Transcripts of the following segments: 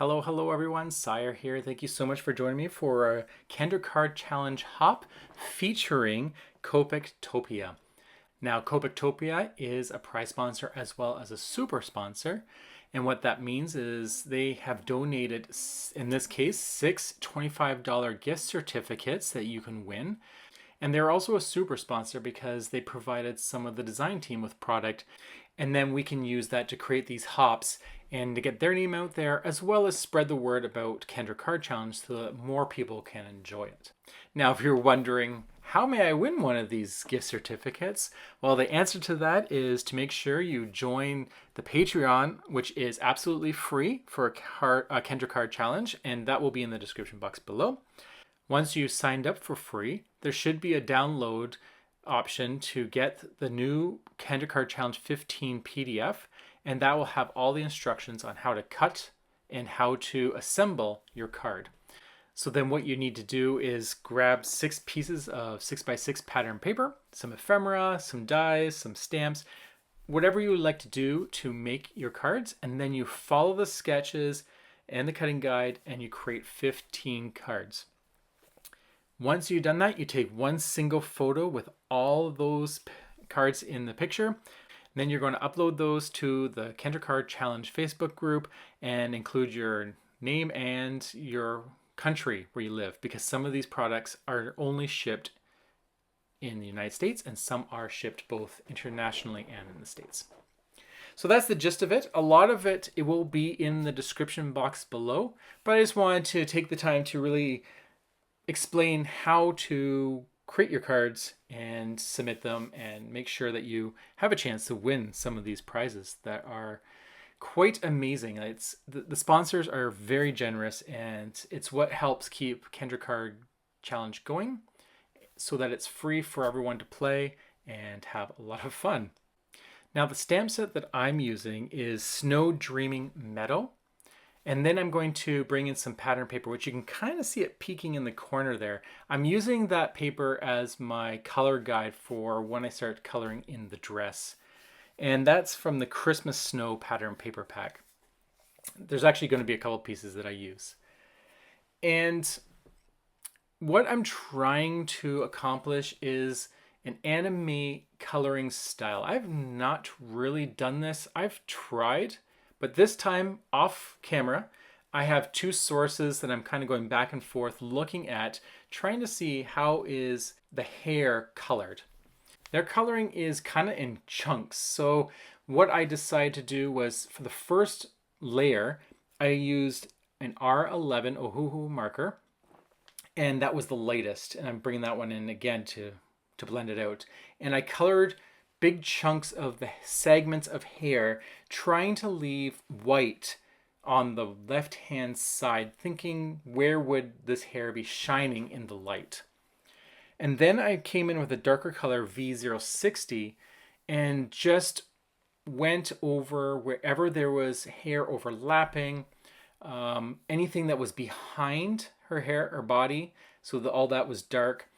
Hello everyone, Sire here. Thank you so much for joining me for a Kendra Card Challenge Hop featuring Copictopia. Now, Copictopia is a prize sponsor as well as a super sponsor. And what that means is they have donated, in this case, 6 $25 gift certificates that you can win. And they're also a super sponsor because they provided some of the design team with product. And then we can use that to create these hops and to get their name out there, as well as spread the word about Kendra Card Challenge so that more people can enjoy it. Now, if you're wondering, how may I win one of these gift certificates? Well, the answer to that is to make sure you join the Patreon, which is absolutely free for a Kendra Card Challenge, and that will be in the description box below. Once you signed up for free, there should be a download option to get the new Kendra Card Challenge 15 PDF, and that will have all the instructions on how to cut and how to assemble your card. So then what you need to do is grab 6 pieces of 6x6 pattern paper, some ephemera, some dies, some stamps, whatever you would like to do to make your cards, and then you follow the sketches and the cutting guide and you create 15 cards. Once you've done that, you take one single photo with all of those cards in the picture. Then you're going to upload those to the Kendra Card Challenge Facebook group and include your name and your country where you live, because some of these products are only shipped in the United States and some are shipped both internationally and in the States. So that's the gist of it. A lot of it will be in the description box below, but I just wanted to take the time to really explain how to create your cards and submit them and make sure that you have a chance to win some of these prizes that are quite amazing. It's the sponsors are very generous, and it's what helps keep Kendra Card Challenge going so that it's free for everyone to play and have a lot of fun. Now, the stamp set that I'm using is Snow Dreamin Meadow. And then I'm going to bring in some pattern paper, which you can kind of see it peeking in the corner there. I'm using that paper as my color guide for when I start coloring in the dress. And that's from the Christmas Snow pattern paper pack. There's actually going to be a couple pieces that I use. And what I'm trying to accomplish is an anime coloring style. I've not really done this. I've tried. But this time, off camera, I have 2 sources that I'm kind of going back and forth looking at, trying to see how is the hair colored. Their coloring is kind of in chunks. So what I decided to do was, for the first layer, I used an R11 Ohuhu marker, and that was the lightest. And I'm bringing that one in again to blend it out. And I colored big chunks of the segments of hair, trying to leave white on the left hand side, thinking where would this hair be shining in the light. And then I came in with a darker color V060 and just went over wherever there was hair overlapping, anything that was behind her hair or body, so that all that was dark,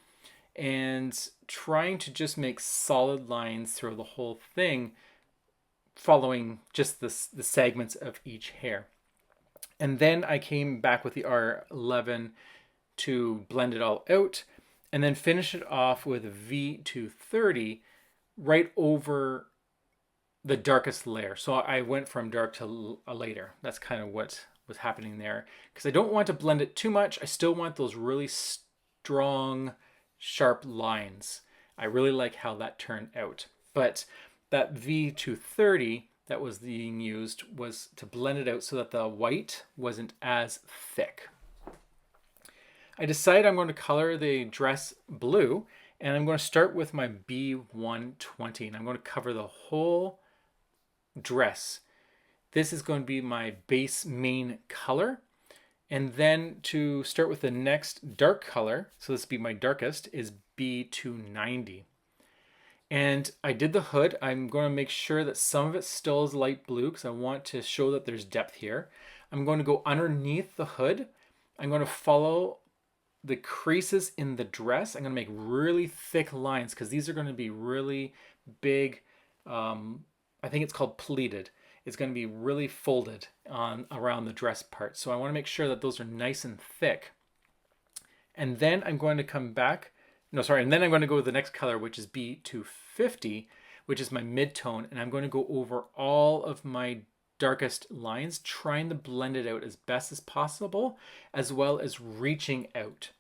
and trying to just make solid lines through the whole thing, following just the segments of each hair. And then I came back with the R11 to blend it all out, and then finish it off with V230 right over the darkest layer. So I went from dark to lighter. That's kind of what was happening there, because I don't want to blend it too much. I still want those really strong, sharp lines. I really like how that turned out. But that V230 that was being used was to blend it out so that the white wasn't as thick. I decided I'm going to color the dress blue, and I'm going to start with my B120, and I'm going to cover the whole dress. This is going to be my base main color. And then to start with the next dark color, so this will be my darkest, is B290. And I did the hood. I'm going to make sure that some of it still is light blue because I want to show that there's depth here. I'm going to go underneath the hood. I'm going to follow the creases in the dress. I'm going to make really thick lines because these are going to be really big. I think it's called pleated. is going to be really folded on around the dress part. So I want to make sure that those are nice and thick. And then I'm going to come back, no, sorry, and then I'm going to go with the next color, which is B250, which is my mid-tone, and I'm going to go over all of my darkest lines, trying to blend it out as best as possible, as well as reaching out.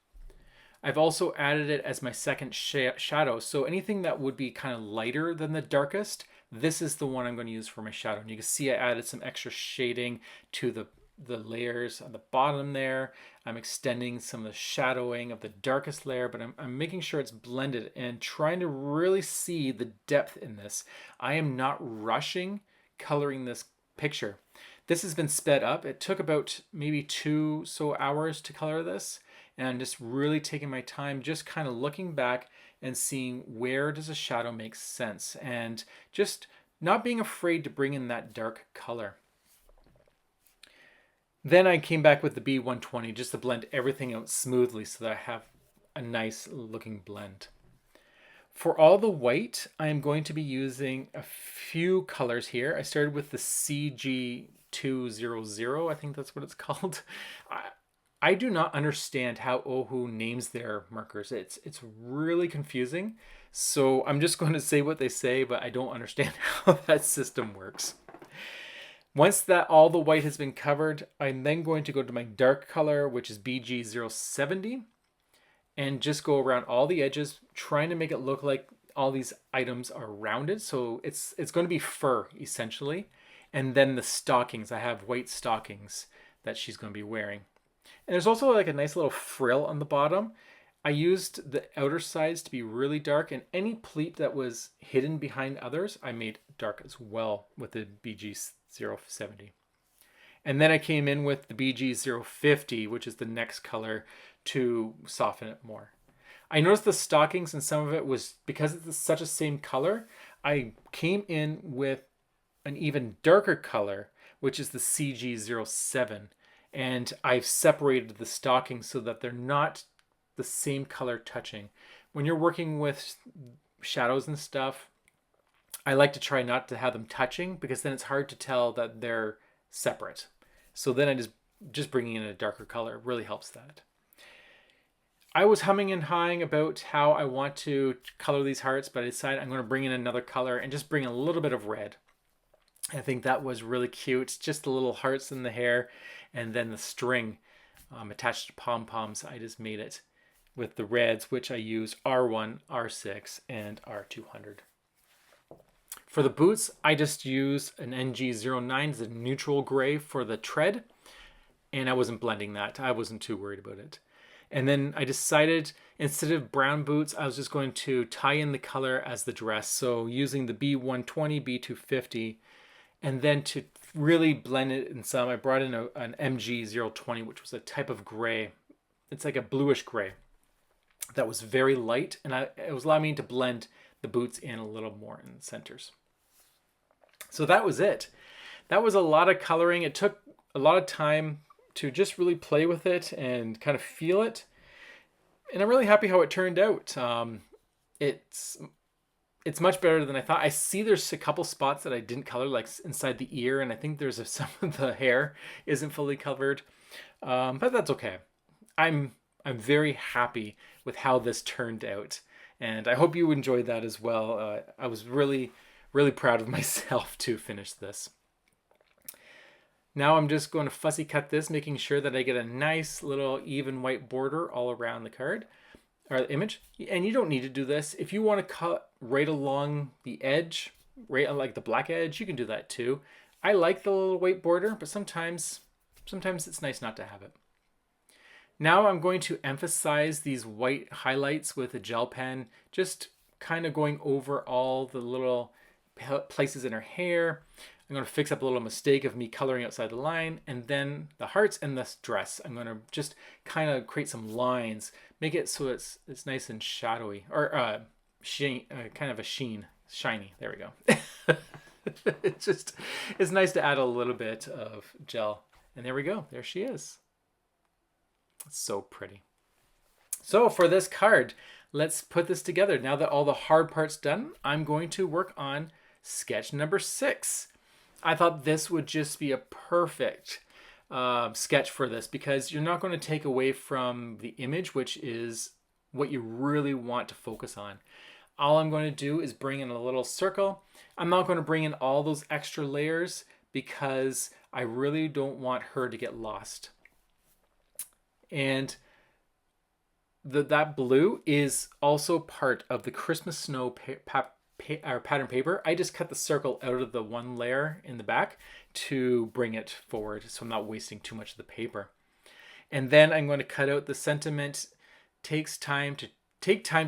I've also added it as my second shadow, so anything that would be kind of lighter than the darkest, this is the one I'm going to use for my shadow. And you can see I added some extra shading to the layers on the bottom there. I'm extending some of the shadowing of the darkest layer, but I'm making sure it's blended and trying to really see the depth in this. I am not rushing coloring this picture. This has been sped up. It took about maybe 2 hours to color this, and I'm just really taking my time, just kind of looking back and seeing where does a shadow make sense, and just not being afraid to bring in that dark color. Then I came back with the B120 just to blend everything out smoothly so that I have a nice looking blend. For all the white, I am going to be using a few colors here. I started with the CG200, I think that's what it's called. I do not understand how Ohu names their markers. It's really confusing. So I'm just going to say what they say, but I don't understand how that system works. Once that all the white has been covered, I'm then going to go to my dark color, which is BG070, and just go around all the edges, trying to make it look like all these items are rounded. So it's going to be fur, essentially. And then the stockings, I have white stockings that she's going to be wearing. And there's also like a nice little frill on the bottom. I used the outer sides to be really dark, and any pleat that was hidden behind others, I made dark as well with the BG070. And then I came in with the BG050, which is the next color, to soften it more. I noticed the stockings and some of it was, because it's such a same color, I came in with an even darker color, which is the CG07. And I've separated the stockings so that they're not the same color touching. When you're working with shadows and stuff, I like to try not to have them touching, because then it's hard to tell that they're separate. So then I just bringing in a darker color really helps that. I was humming and hawing about how I want to color these hearts, but I decided I'm going to bring in another color and just bring a little bit of red. I think that was really cute. Just the little hearts in the hair, and then the string attached to pom-poms. I just made it with the reds, which I use R1, R6, and R200. For the boots, I just used an NG09 as a neutral gray for the tread, and I wasn't blending that. I wasn't too worried about it. And then I decided, instead of brown boots, I was just going to tie in the color as the dress. So using the B120, B250, and then to really blend it in some, I brought in an MG020, which was a type of gray. It's like a bluish gray that was very light, and it was allowing me to blend the boots in a little more in the centers. So that was it. That was a lot of coloring. It took a lot of time to just really play with it and kind of feel it. And I'm really happy how it turned out. It's much better than I thought. I see there's a couple spots that I didn't color, like inside the ear, and I think there's some of the hair isn't fully covered, but that's okay. I'm very happy with how this turned out, and I hope you enjoyed that as well. I was really, really proud of myself to finish this. Now I'm just going to fussy cut this, making sure that I get a nice little even white border all around the card or the image. And you don't need to do this. If you want to cut right along the edge, right like the black edge, you can do that too. I like the little white border, but sometimes it's nice not to have it. Now I'm going to emphasize these white highlights with a gel pen, just kind of going over all the little places in her hair. I'm going to fix up a little mistake of me coloring outside the line, and then the hearts and this dress, I'm going to just kind of create some lines, make it so it's nice and shadowy, or kind of a shiny. There we go. It's nice to add a little bit of gel, and there we go. There she is. It's so pretty. So for this card, let's put this together. Now that all the hard part's done, I'm going to work on sketch number 6. I thought this would just be a perfect sketch for this, because you're not going to take away from the image, which is what you really want to focus on. All I'm going to do is bring in a little circle. I'm not going to bring in all those extra layers because I really don't want her to get lost. And that blue is also part of the Christmas snow pattern paper. I just cut the circle out of the one layer in the back to bring it forward, so I'm not wasting too much of the paper. And then I'm going to cut out the sentiment. Take time to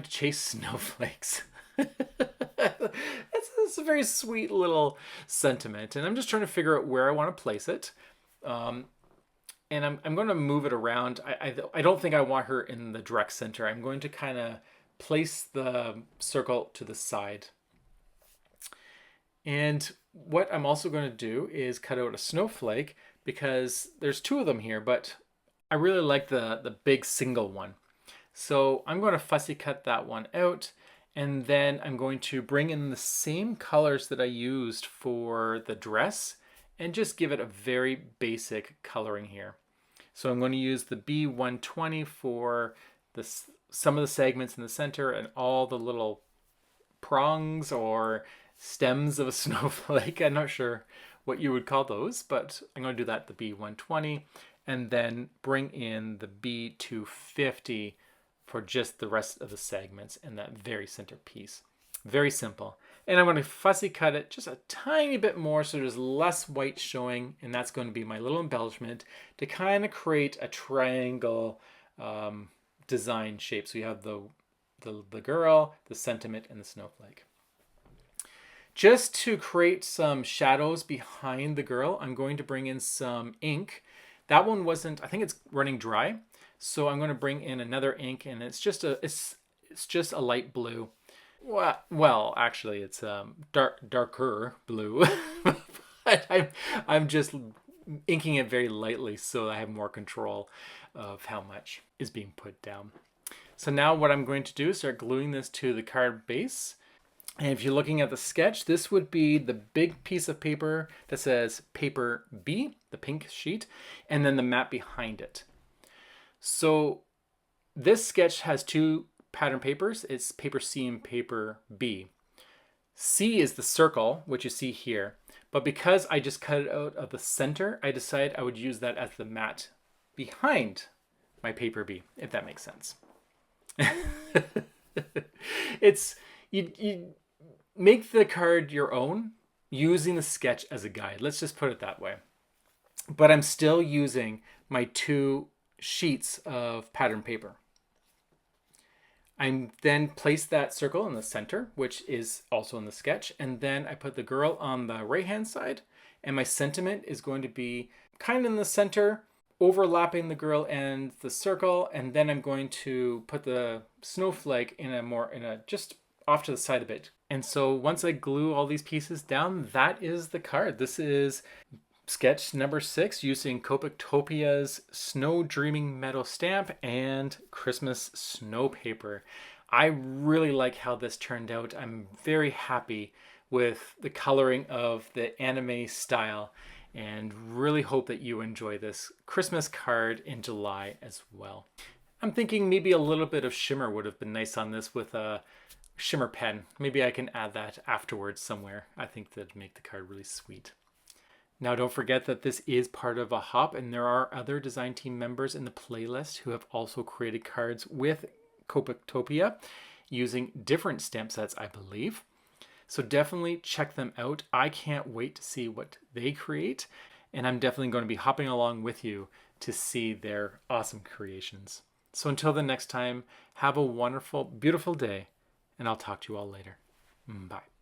chase snowflakes. It's a very sweet little sentiment, and I'm just trying to figure out where I want to place it. And I'm going to move it around. I don't think I want her in the direct center. I'm going to kind of place the circle to the side. And what I'm also going to do is cut out a snowflake, because there's two of them here, but I really like the big single one. So I'm going to fussy cut that one out, and then I'm going to bring in the same colors that I used for the dress and just give it a very basic coloring here. So I'm going to use the B120 for some of the segments in the center and all the little prongs or stems of a snowflake. I'm not sure what you would call those, but I'm going to do that, the B120, and then bring in the B250 for just the rest of the segments and that very center piece. Very simple. And I'm going to fussy cut it just a tiny bit more so there's less white showing, and that's going to be my little embellishment to kind of create a triangle design shape. So you have the girl, the sentiment, and the snowflake. Just to create some shadows behind the girl, I'm going to bring in some ink. That one wasn't, I think it's running dry. So I'm going to bring in another ink, and it's just a light blue. Well, actually, it's darker blue, but I'm just inking it very lightly so I have more control of how much is being put down. So now what I'm going to do is start gluing this to the card base. And if you're looking at the sketch, this would be the big piece of paper that says paper B, the pink sheet, and then the mat behind it. So this sketch has two pattern papers. It's paper C and paper B. C is the circle, which you see here. But because I just cut it out of the center, I decided I would use that as the mat behind my paper B, if that makes sense. You make the card your own using the sketch as a guide. Let's just put it that way. But I'm still using my two sheets of pattern paper. I then place that circle in the center, which is also in the sketch, and then I put the girl on the right hand side, and my sentiment is going to be kind of in the center, overlapping the girl and the circle, and then I'm going to put the snowflake in a just off to the side a bit. And so once I glue all these pieces down, that is the card. This is sketch number 6 using Copictopia's Snow Dreaming Meadow stamp and Christmas snow paper. I really like how this turned out. I'm very happy with the coloring of the anime style, and really hope that you enjoy this Christmas card in July as well. I'm thinking maybe a little bit of shimmer would have been nice on this with a shimmer pen. Maybe I can add that afterwards somewhere. I think that'd make the card really sweet. Now, don't forget that this is part of a hop, and there are other design team members in the playlist who have also created cards with Copictopia using different stamp sets, I believe. So definitely check them out. I can't wait to see what they create, and I'm definitely going to be hopping along with you to see their awesome creations. So until the next time, have a wonderful, beautiful day, and I'll talk to you all later. Bye.